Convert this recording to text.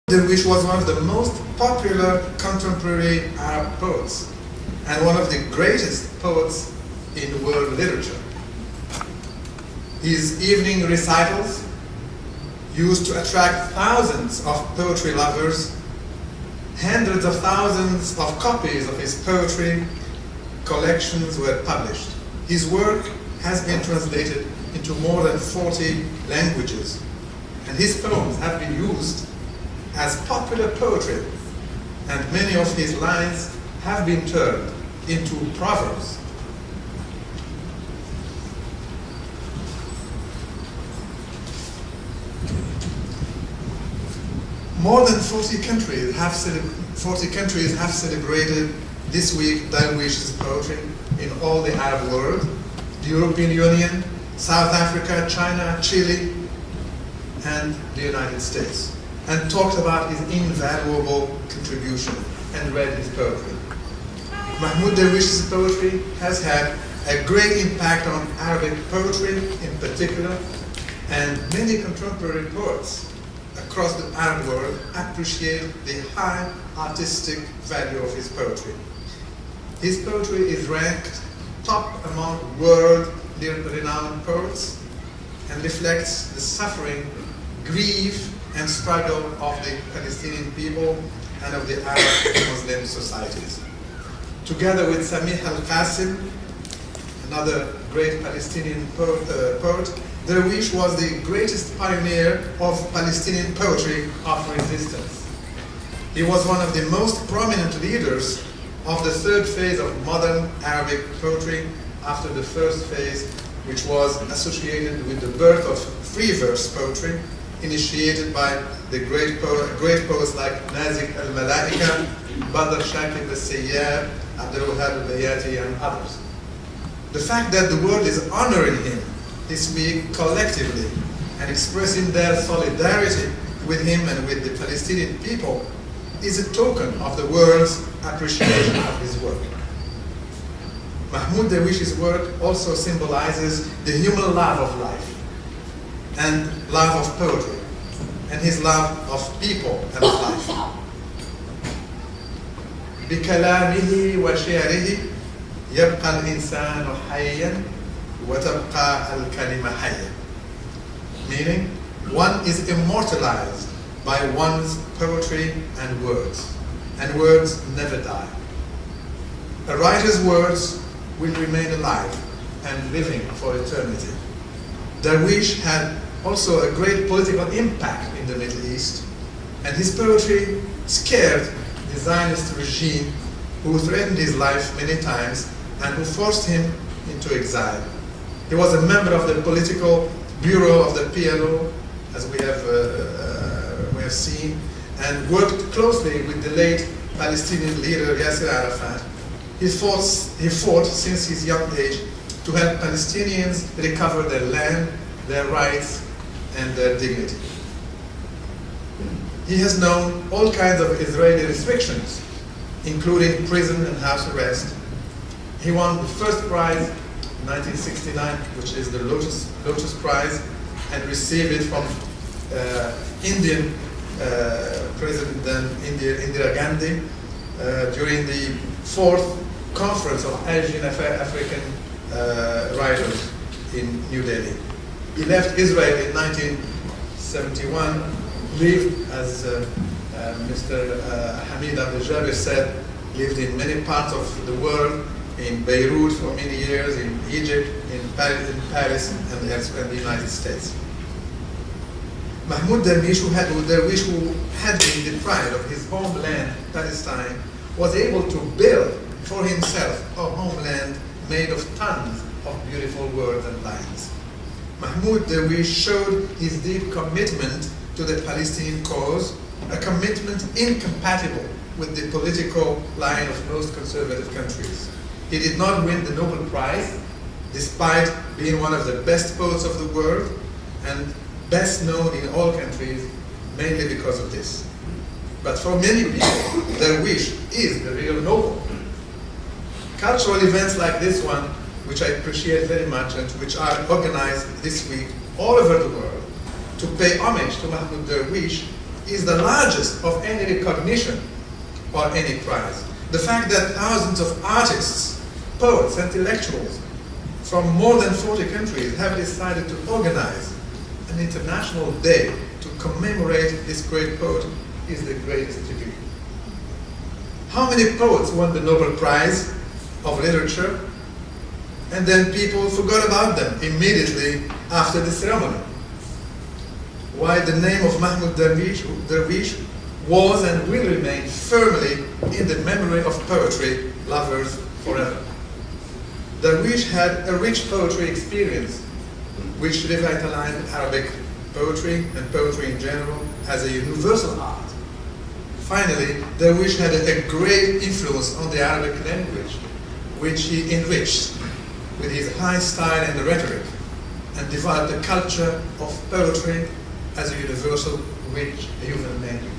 Darwish was one of the most popular contemporary Arab poets and one of the greatest poets in world literature. His evening recitals used to attract thousands of poetry lovers. Hundreds of thousands of copies of his poetry collections were published. His work has been translated into more than 40 languages, and his poems have been used as popular poetry, and many of his lines have been turned into proverbs. More than 40 countries have celebrated this week Darwish's poetry in all the Arab world, the European Union, South Africa, China, Chile, and the United States, and talked about his invaluable contribution and read his poetry. Mahmoud Darwish's poetry has had a great impact on Arabic poetry in particular, and many contemporary poets across the Arab world appreciate the high artistic value of his poetry. His poetry is ranked top among world-renowned poets and reflects the suffering, grief, and struggle of the Palestinian people and of the Arab Muslim societies. Together with Samih al-Qasim, another great Palestinian poet, Darwish was the greatest pioneer of Palestinian poetry of resistance. He was one of the most prominent leaders of the third phase of modern Arabic poetry after the first phase, which was associated with the birth of free verse poetry, initiated by the great poets like Nazik al-Malaika, Badr Shakir al-Sayyar, Abdul Wahab al-Bayati, and others. The fact that the world is honoring him this week collectively and expressing their solidarity with him and with the Palestinian people is a token of the world's appreciation of his work. Mahmoud Darwish's work also symbolizes the human love of life and love of poetry and his love of people and of life. بكلامه وشعره يبقى الإنسان حيا وتبقى الكلمة حية. Meaning, one is immortalized by one's poetry and words never die. A writer's words will remain alive and living for eternity. Darwish had also a great political impact in the Middle East, and his poetry scared the Zionist regime who threatened his life many times and who forced him into exile. He was a member of the political bureau of the PLO, as we have seen, and worked closely with the late Palestinian leader Yasser Arafat. He fought since his young age to help Palestinians recover their land, their rights, and their dignity. He has known all kinds of Israeli restrictions, including prison and house arrest. He won the first prize in 1969, which is the Lotus Prize, and received it from Indian President Indira Gandhi during the 4th Conference of Asian African Writers in New Delhi. He left Israel in 1971, lived, as Mr. Hamid Abdel-Jabir said, lived in many parts of the world, in Beirut for many years, in Egypt, in Paris, and elsewhere in the United States. Mahmoud Darwish, who had been deprived of his homeland, Palestine, was able to build for himself a homeland made of tons of beautiful words and lines. Mahmoud Darwish showed his deep commitment to the Palestinian cause, a commitment incompatible with the political line of most conservative countries. He did not win the Nobel Prize, despite being one of the best poets of the world and best known in all countries, mainly because of this. But for many people, Darwish is the real Nobel. Cultural events like this one, which I appreciate very much and which are organized this week all over the world to pay homage to Mahmoud Darwish, is the largest of any recognition or any prize. The fact that thousands of artists, poets, intellectuals from more than 40 countries have decided to organize an international day to commemorate this great poet is the greatest tribute. How many poets won the Nobel Prize of Literature, and then people forgot about them immediately after the ceremony? Why the name of Mahmoud Darwish was and will remain firmly in the memory of poetry lovers forever. Darwish had a rich poetry experience which revitalized Arabic poetry and poetry in general as a universal art. Finally, Darwish had a great influence on the Arabic language, which he enriched with his high style and rhetoric, and developed a culture of poetry as a universal rich human language.